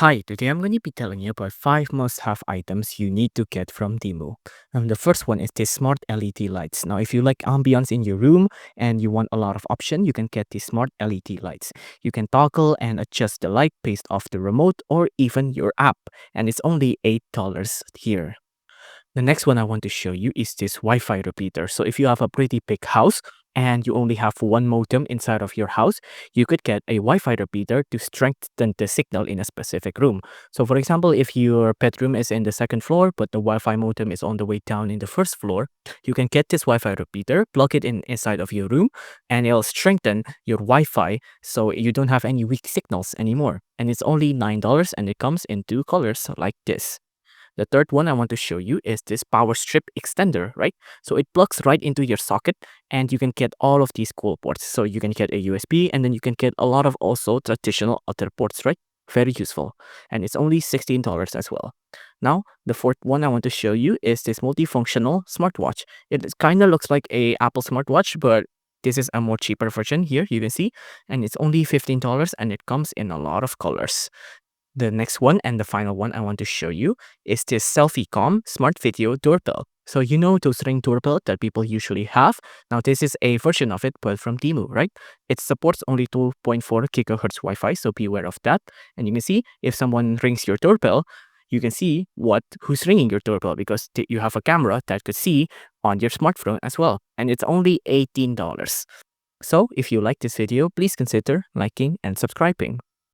Hi, today I'm going to be telling you about 5 must-have items you need to get from TEMU. The first one is these smart LED lights. Now, if you like ambience in your room and you want a lot of option, you can get these smart LED lights. You can toggle and adjust the light based off the remote or even your app, and it's only $8 here. The next one I want to show you is this Wi-Fi repeater. So if you have a pretty big house and you only have one modem inside of your house, you could get a Wi-Fi repeater to strengthen the signal in a specific room. So for example, if your bedroom is in the second floor, but the Wi-Fi modem is on the way down in the first floor, you can get this Wi-Fi repeater, plug it in inside of your room, and it'll strengthen your Wi-Fi so you don't have any weak signals anymore. And it's only $9 and it comes in 2 colors like this. The third one I want to show you is this power strip extender, right? So it plugs right into your socket and you can get all of these cool ports. So you can get a USB and then you can get a lot of also traditional other ports, right? Very useful. And it's only $16 as well. Now, the fourth one I want to show you is this multifunctional smartwatch. It kind of looks like a Apple smartwatch, but this is a more cheaper version here, you can see. And it's only $15 and it comes in a lot of colors. The next one and the final one I want to show you is this SelfieCom Smart Video Doorbell. So you know those Ring doorbell that people usually have? Now this is a version of it but from TEMU, right? It supports only 2.4 gigahertz Wi-Fi, so be aware of that. And you can see if someone rings your doorbell, you can see who's ringing your doorbell because you have a camera that could see on your smartphone as well. And it's only $18. So if you like this video, please consider liking and subscribing.